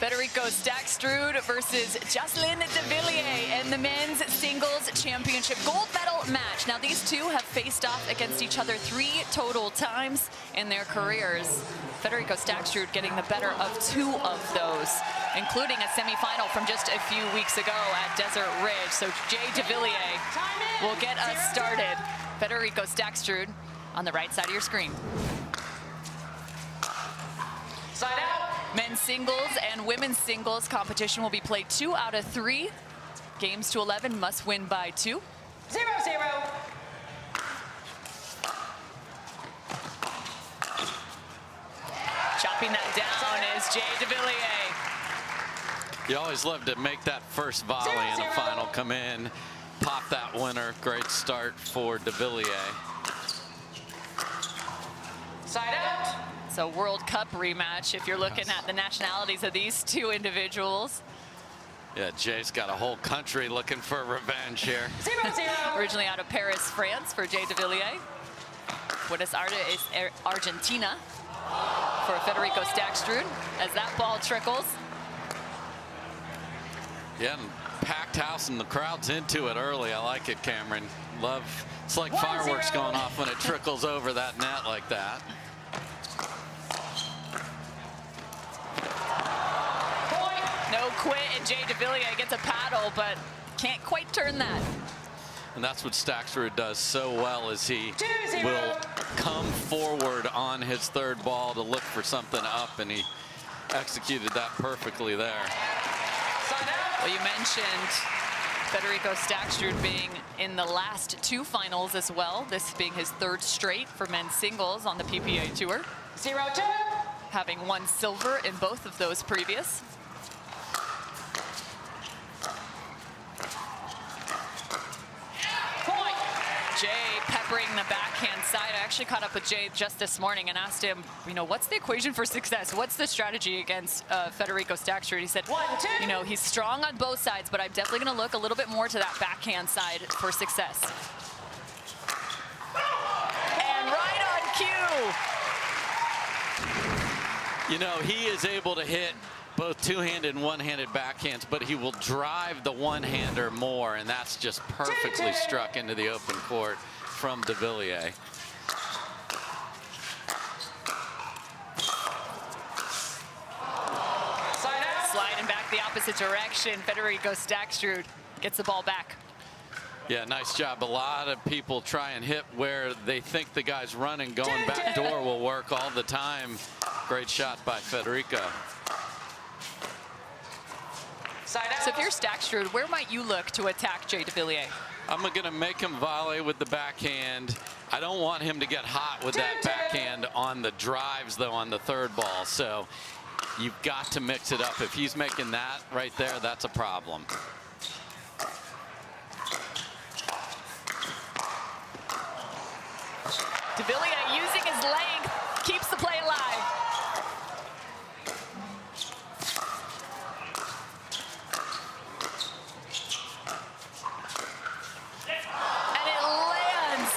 Federico Staksrud versus Jocelyn Devilliers in the men's singles championship gold medal match. Now these two have faced off against each other 3 total times in their careers. Federico Staksrud getting the better of 2 of those, including a semifinal from just a few weeks ago at Desert Ridge. So Jay Devilliers will get us started. Federico Staksrud on the right side of your screen. Side out. Men's singles and women's singles competition will be played 2 out of 3. Games to 11 must win by 2. 0-0. Chopping that down is Jay Devilliers. You always love to make that first volley in a final come in, pop that winner. Great start for Devilliers. Side out. So World Cup rematch if you're looking at the nationalities of these 2 individuals. Yeah, Jay's got a whole country looking for revenge here. 0-0. Originally out of Paris, France for Jay Devilliers. Buenos Aires is Argentina for Federico Staksrud as that ball trickles. Yeah, and packed house and the crowd's into it early. I like it, Cameron. Love, it's like fireworks going off when it trickles over that net like that. No quit, and Jay Devilliers gets a paddle, but can't quite turn that. And that's what Staksrud does so well, is he will come forward on his third ball to look for something up, and he executed that perfectly there. Well, you mentioned Federico Staksrud being in the last 2 finals as well, this being his 3rd straight for men's singles on the PPA Tour. 0-2. Having won silver in both of those previous. Jay peppering the backhand side. I actually caught up with Jay just this morning and asked him, you know, what's the equation for success? What's the strategy against Federico Staksrud? He said, you know, he's strong on both sides, but I'm definitely going to look a little bit more to that backhand side for success. And right on cue. You know, he is able to hit both two-handed and one-handed backhands, but he will drive the one-hander more, and that's just perfectly struck into the open court from Devilliers. Sliding back the opposite direction, Federico Staksrud gets the ball back. Yeah, nice job. A lot of people try and hit where they think the guy's running. Going back door will work all the time. Great shot by Federico. So if you're Staksrud, where might you look to attack Jay Devilliers? I'm going to make him volley with the backhand. I don't want him to get hot with that backhand on the drives, though, on the third ball. So you've got to mix it up. If he's making that right there, that's a problem. Devilliers using his length, keeps the play alive. And it lands.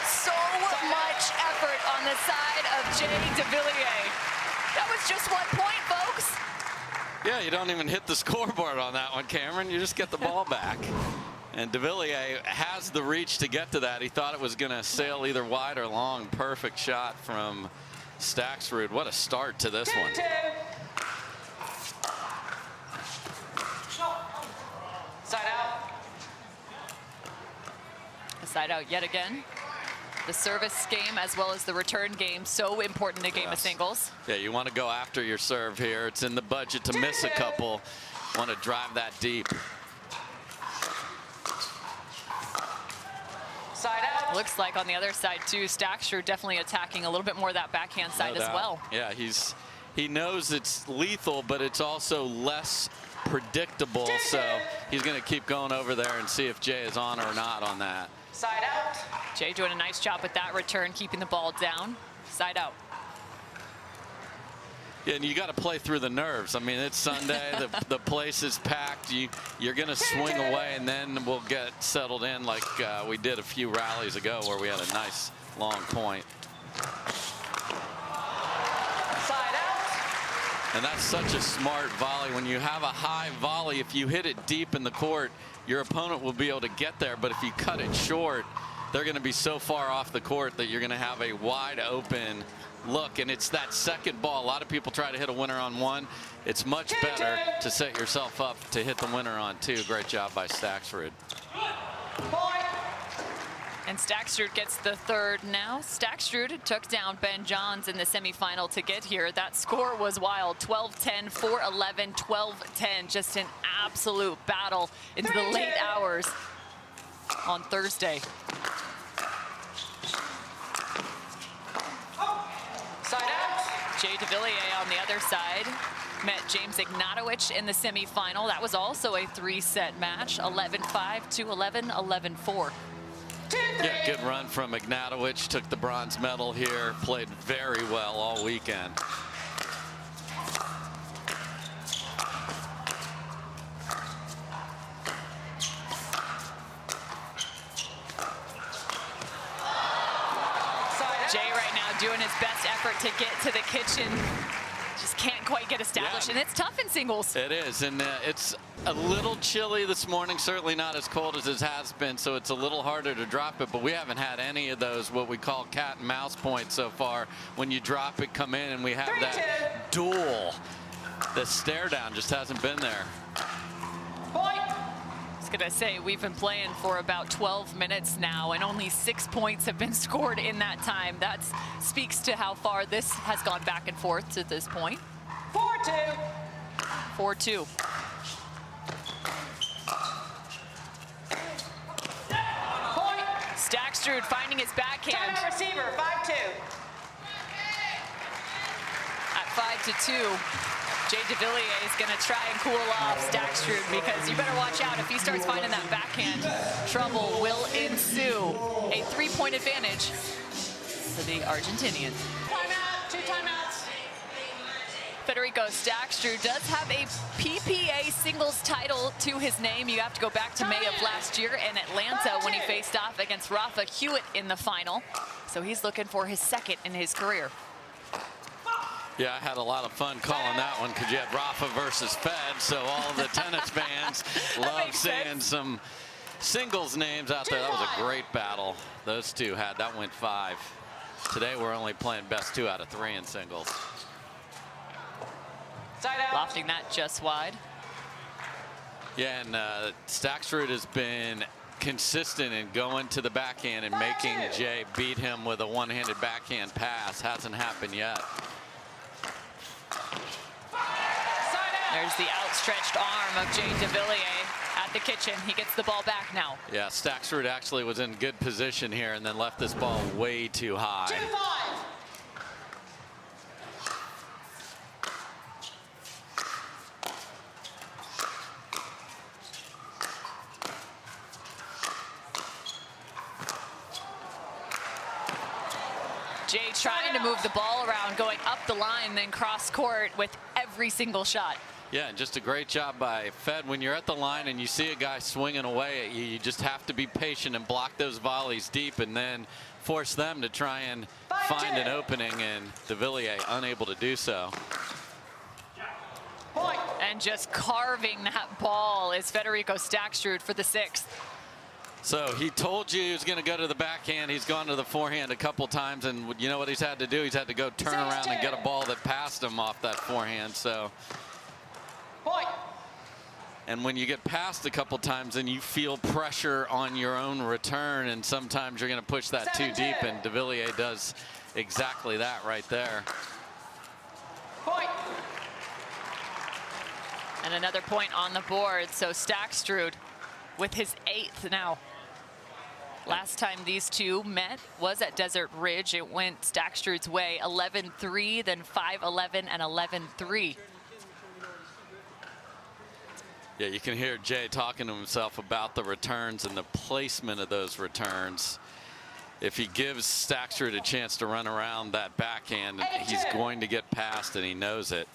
So much effort on the side of Jay Devilliers. That was just 1 point, folks. Yeah, you don't even hit the scoreboard on that one, Cameron. You just get the ball back. And Devilliers has the reach to get to that. He thought it was going to sail either wide or long. Perfect shot from Staksrud. What a start to this one. Side out. A side out yet again. The service game as well as the return game, so important in a game of singles. Yeah, you want to go after your serve here. It's in the budget to miss a couple. Want to drive that deep. Side out. Looks like on the other side too, Staksrud definitely attacking a little bit more of that backhand side as well. Yeah, he knows it's lethal, but it's also less predictable. So he's going to keep going over there and see if Jay is on or not on that. Side out. Jay doing a nice job with that return, keeping the ball down. Side out. Yeah, and you got to play through the nerves. I mean, it's Sunday. the place is packed. You're going to swing away, and then we'll get settled in like we did a few rallies ago where we had a nice long point. Side out. And that's such a smart volley. When you have a high volley, if you hit it deep in the court, your opponent will be able to get there. But if you cut it short, they're going to be so far off the court that you're going to have a wide open look. And it's that second ball. A lot of people try to hit a winner on one. It's much better to set yourself up to hit the winner on two. Great job by Staksrud. And Staksrud gets the third now. Staksrud took down Ben Johns in the semifinal to get here. That score was wild. 12-10, 4-11, 12-10. Just an absolute battle into the late hours on Thursday. Side out. Jay Devilliers on the other side met James Ignatowicz in the semifinal. That was also a three-set match. 11-5, 2-11, 11-4. Yeah, good run from Ignatowicz. Took the bronze medal here. Played very well all weekend. Jay right now doing his best effort to get to the kitchen. Just can't quite get established, Yeah. and it's tough in singles. It is, and it's a little chilly this morning, certainly not as cold as it has been, so it's a little harder to drop it, but we haven't had any of those, what we call cat and mouse points so far. When you drop it, come in, and we have that duel. The stare down just hasn't been there. Point. I was gonna say, we've been playing for about 12 minutes now, and only 6 points have been scored in that time. That speaks to how far this has gone back and forth to this point. 4-2. 4-2. Point. Staksrud finding his backhand Timeout receiver. 5-2. at 5-2. Jay Devilliers is going to try and cool off Staksrud, because you better watch out. If he starts finding that backhand, trouble will ensue. A 3-point advantage for the Argentinian. Timeout. 2 timeouts. Federico Staksrud does have a PPA singles title to his name. You have to go back to May of last year in Atlanta when he faced off against Rafa Hewitt in the final. So he's looking for his second in his career. Yeah, I had a lot of fun calling that one because you had Rafa versus Fed, so all of the tennis fans love seeing some singles names out there. That was a great battle those two had. That went 5. Today we're only playing best 2 out of 3 in singles. Side out. Lofting that just wide. Yeah, and Staksrud has been consistent in going to the backhand and making Jay beat him with a one-handed backhand pass. Hasn't happened yet. There's the outstretched arm of Jay Devilliers at the kitchen. He gets the ball back now. Yeah, Staksrud actually was in good position here and then left this ball way too high. 2-5. Jay trying to move the ball around, going up the line, then cross court with every single shot. Yeah, and just a great job by Fed. When you're at the line and you see a guy swinging away at you, you just have to be patient and block those volleys deep and then force them to try and find an opening, and Devilliers unable to do so. Point. And just carving that ball is Federico Staksrud for the 6th. So he told you he was going to go to the backhand. He's gone to the forehand a couple times, and you know what he's had to do? He's had to go turn around and get a ball that passed him off that forehand. So, Point. and when you get passed a couple times, then you feel pressure on your own return, and sometimes you're going to push that too deep, and Devilliers does exactly that right there. Point. And another point on the board. So Staksrud with his 8th now. Last time these two met was at Desert Ridge. It went Staksrud's way, 11-3, then 5-11 and 11-3. Yeah, you can hear Jay talking to himself about the returns and the placement of those returns. If he gives Staksrud a chance to run around that backhand, he's going to get past, and he knows it.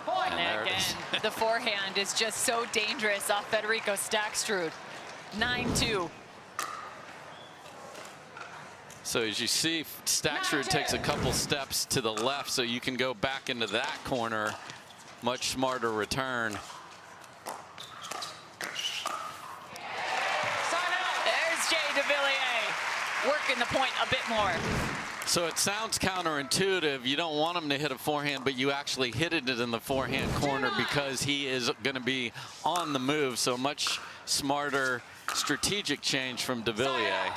Point. And again, the forehand is just so dangerous off Federico Staksrud. 9-2. So as you see, Staksrud takes a couple steps to the left, so you can go back into that corner. Much smarter return. There's Jay Devilliers working the point a bit more. So it sounds counterintuitive. You don't want him to hit a forehand, but you actually hit it in the forehand corner because he is going to be on the move. So much smarter strategic change from Devilliers.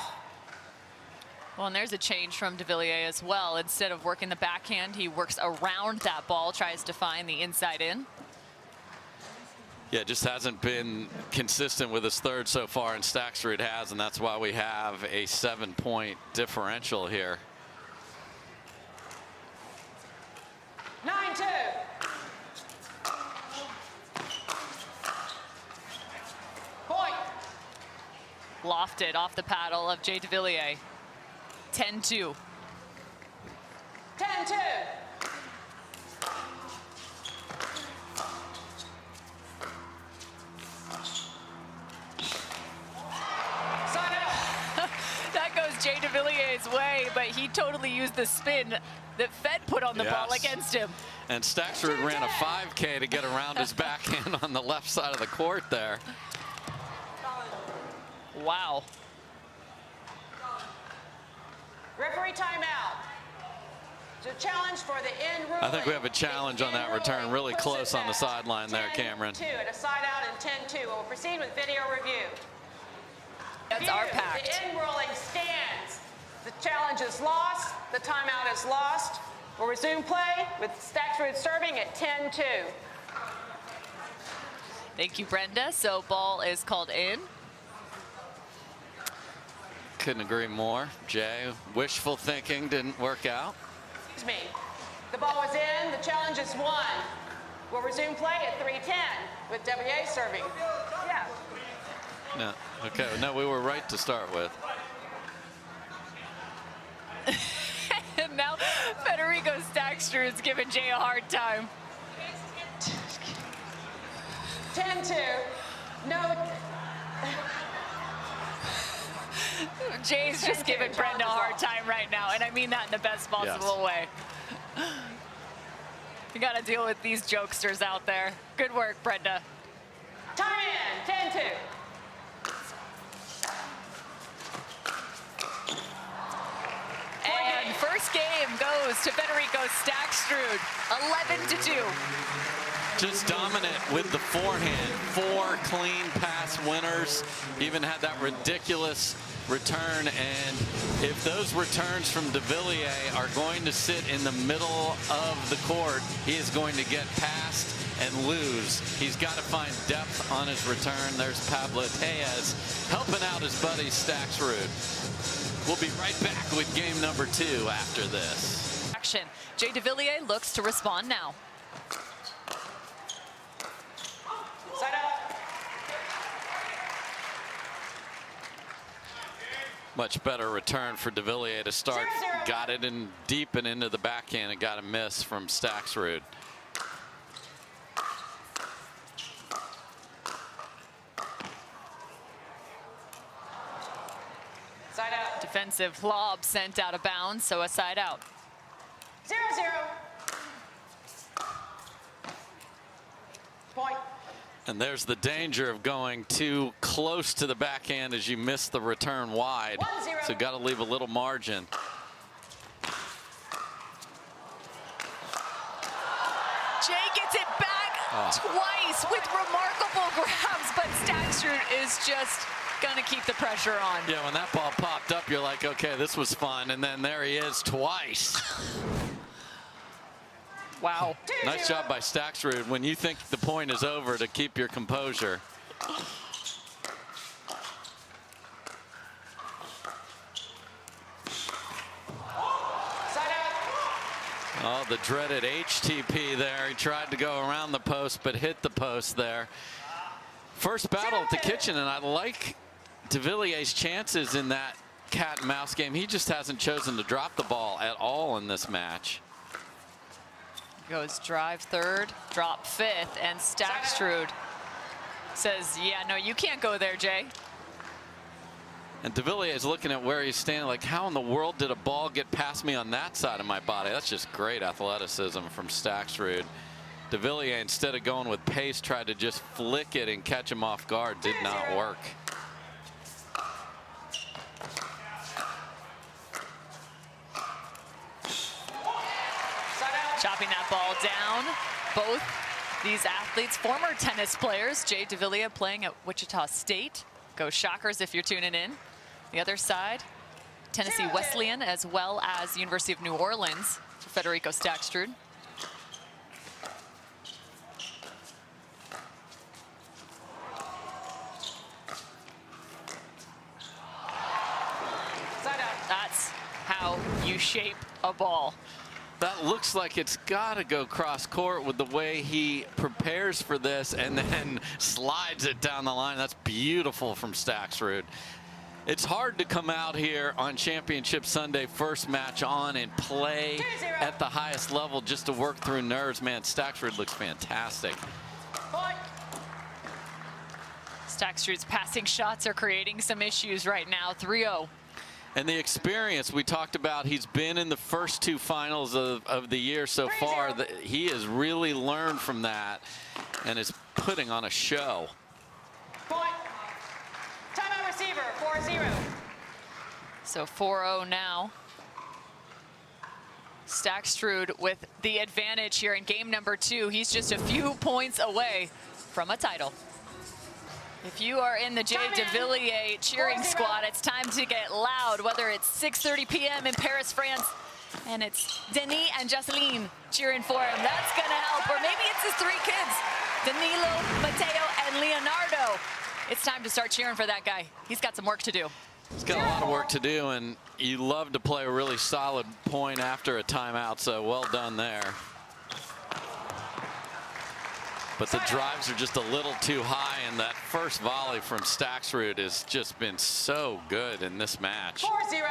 Well, and there's a change from Devilliers as well. Instead of working the backhand, he works around that ball, tries to find the inside in. Yeah, just hasn't been consistent with his third so far, and Staksrud has, and that's why we have a 7-point differential here. 9-2. Point. Lofted off the paddle of Jay Devilliers. 10-2. 10-2. That goes Jay Devilliers' way, but he totally used the spin that Fed put on the ball against him. And Staksrud ran a 5K to get around his backhand on the left side of the court there. Wow. Referee timeout. It's a challenge for the end ruling. I think we have a challenge on that return, really close on the sideline there, Cameron. 10-2 and a side out and 10-2. We'll proceed with video review. That's our pact. The end ruling stands. The challenge is lost. The timeout is lost. We'll resume play with Staksrud serving at 10-2. Thank you, Brenda. So ball is called in. Couldn't agree more. Jay, wishful thinking didn't work out. Excuse me. The ball was in. The challenge is won. We'll resume play at 3:10 with Devilliers serving. Yeah. No. Okay. No, we were right to start with. And now Federico Staksrud is giving Jay a hard time. 10-2. No. Jay's just giving Brenda a hard time right now, and I mean that in the best possible way. You got to deal with these jokesters out there. Good work, Brenda. Time in. 10-2. And first game goes to Federico Staksrud, 11-2. Just dominant with the forehand. 4 clean pass winners. Even had that ridiculous return. And if those returns from Devilliers are going to sit in the middle of the court, he is going to get past and lose. He's got to find depth on his return. There's Pablo Tellez helping out his buddy Staksrud. We'll be right back with game number 2 after this. Action. Jay Devilliers looks to respond now. Side out. Much better return for Devilliers to start. 0-0. Got it in deep and into the backhand and got a miss from Staksrud. Side out. Defensive lob sent out of bounds, so a side out. 0-0. Point. And there's the danger of going too close to the backhand as you miss the return wide. 1-0. So got to leave a little margin. Jay gets it back twice with remarkable grabs, but Staksrud is just going to keep the pressure on. Yeah, when that ball popped up, you're like, okay, this was fun. And then there he is twice. Wow. Nice job by Staksrud when you think the point is over to keep your composure. Oh, the dreaded HTP there. He tried to go around the post, but hit the post there. First battle at the kitchen, and I like Devilliers' chances in that cat and mouse game. He just hasn't chosen to drop the ball at all in this match. Goes drive third, drop fifth, and Staksrud says, yeah, no, you can't go there, Jay. And Devilliers is looking at where he's standing like, how in the world did a ball get past me on that side of my body? That's just great athleticism from Staksrud. Devilliers, instead of going with pace, tried to just flick it and catch him off guard. Did not work. Chopping that ball down. Both these athletes, former tennis players. Jay Devilliers playing at Wichita State. Go Shockers if you're tuning in. The other side, Tennessee Wesleyan, as well as University of New Orleans for Federico Staksrud. That's how you shape a ball. That looks like it's got to go cross court with the way he prepares for this and then slides it down the line. That's beautiful from Staksrud. It's hard to come out here on Championship Sunday, first match on, and play at the highest level just to work through nerves. Man, Staksrud looks fantastic. Staksrud's passing shots are creating some issues right now. 3-0. And the experience we talked about, he's been in the first two finals of the year so far. He has really learned from that and is putting on a show. Point. Timeout receiver, 4-0. So 4-0 now. Staksrud with the advantage here in game number 2. He's just a few points away from a title. If you are in the Jay Devilliers cheering squad, it's time to get loud, whether it's 6:30 p.m. in Paris, France, and it's Denis and Jocelyn cheering for him. That's going to help. Or maybe it's his 3 kids, Danilo, Matteo, and Leonardo. It's time to start cheering for that guy. He's got some work to do. He's got a lot of work to do, and you love to play a really solid point after a timeout, so well done there. But the drives are just a little too high, and that first volley from Staksrud has just been so good in this match. 4-0.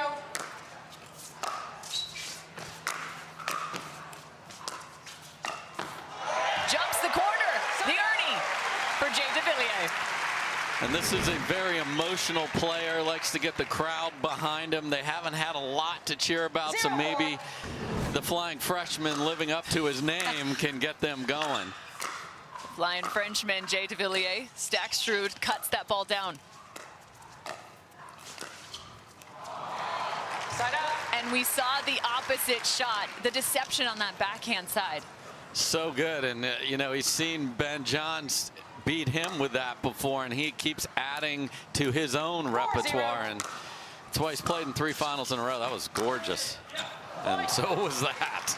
Jumps the corner, the Ernie for Jay Devilliers. And this is a very emotional player, likes to get the crowd behind him. They haven't had a lot to cheer about, so maybe the flying freshman living up to his name can get them going. Flying Frenchman, Jay Devilliers. Staksrud cuts that ball down. Side up. And we saw the opposite shot, the deception on that backhand side. So good, and you know, he's seen Ben Johns beat him with that before, and he keeps adding to his own repertoire, and that's why he's played in 3 finals in a row. That was gorgeous, and so was that.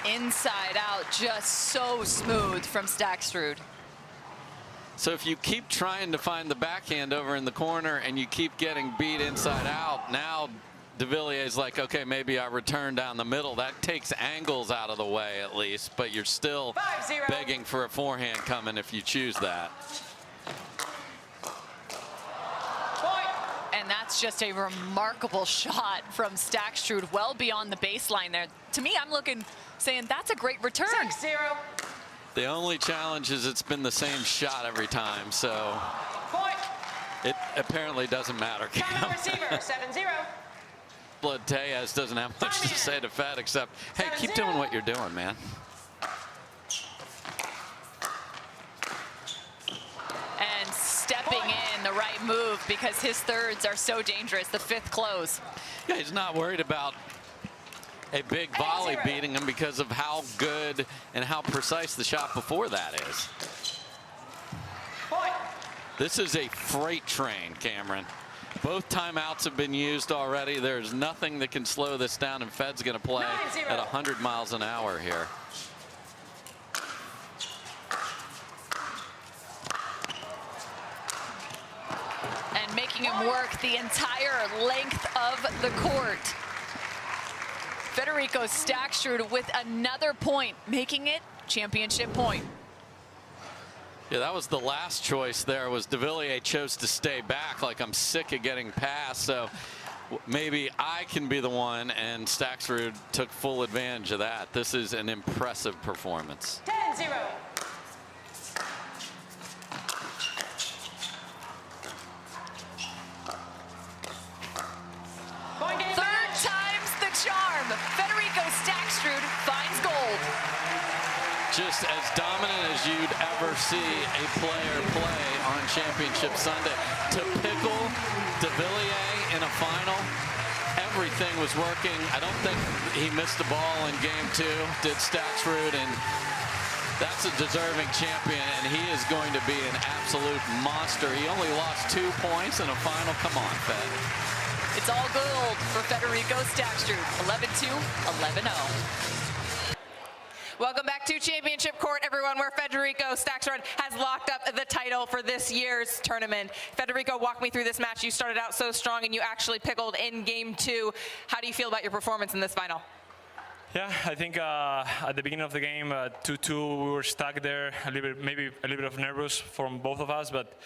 Inside out, just so smooth from Staksrud. So if you keep trying to find the backhand over in the corner and you keep getting beat inside out, now Devilliers is like, okay, maybe I return down the middle. That takes angles out of the way at least, but you're still 5-0. begging for a forehand coming if you choose that. And that's just a remarkable shot from Staksrud, well beyond the baseline there. To me, I'm looking, saying that's a great return. 6-0. The only challenge is it's been the same shot every time, so Point. it apparently doesn't matter. Timeout receiver, 7-0. Blood Tejas doesn't have much to say to Fed except, hey, keep doing what you're doing, man. And stepping in, the right move, because his thirds are so dangerous, the 5th close. Yeah, he's not worried about a big volley beating him because of how good and how precise the shot before that is. Point. This is a freight train, Cameron. Both timeouts have been used already. There's nothing that can slow this down, and Fed's going to play 9-0. at 100 miles an hour here. And making him work the entire length of the court. Federico Staksrud with another point, making it championship point. Yeah, that was the last choice there, was Devilliers chose to stay back, like I'm sick of getting past, so maybe I can be the one, and Staksrud took full advantage of that. This is an impressive performance. 10-0. Staksrud finds gold. Just as dominant as you'd ever see a player play on Championship Sunday. To pickle Devilliers in a final, everything was working. I don't think he missed the ball in game 2, did Staksrud, and that's a deserving champion, and he is going to be an absolute monster. He only lost 2 points in a final. Come on, Fed. It's all gold for Federico Staksrud, 11-2, 11-0. Welcome back to Championship Court, everyone, where Federico Staksrud has locked up the title for this year's tournament. Federico, walk me through this match. You started out so strong, and you actually pickled in game 2. How do you feel about your performance in this final? Yeah, I think at the beginning of the game, 2-2, we were stuck there, maybe a little bit of nervous from both of us, but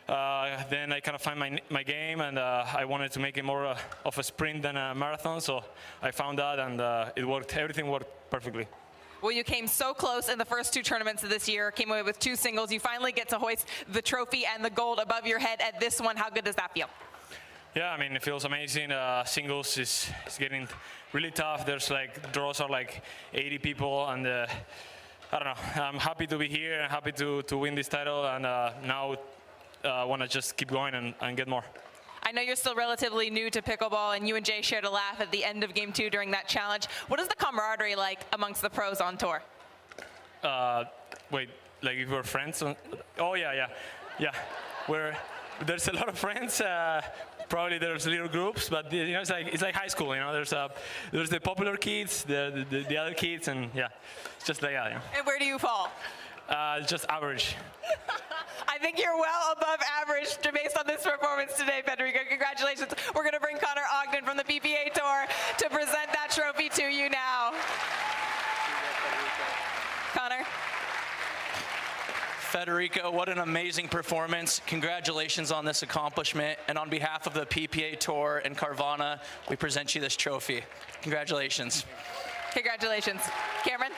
then I kind of find my game, and I wanted to make it more of a sprint than a marathon, so I found that, and it worked. Everything worked perfectly. Well, you came so close in the first 2 tournaments of this year, came away with 2 singles. You finally get to hoist the trophy and the gold above your head at this one. How good does that feel? Yeah, I mean, it feels amazing. Singles is getting really tough. There's draws are 80 people, and I don't know. I'm happy to be here and happy to win this title, and now I want to just keep going and get more. I know you're still relatively new to pickleball, and you and Jay shared a laugh at the end of game 2 during that challenge. What is the camaraderie like amongst the pros on tour? Wait, if we're friends? Oh, yeah. There's a lot of friends. Probably there's little groups, but it's like high school. There's the popular kids, the other kids, and yeah, it's just like that. Yeah. And where do you fall? Just average. I think you're well above average based on this performance today, Federico. Congratulations. We're going to bring Connor Ogden from the PPA Tour to present that trophy to you now. Connor? Federico, what an amazing performance. Congratulations on this accomplishment. And on behalf of the PPA Tour and Carvana, we present you this trophy. Congratulations. Congratulations. Cameron?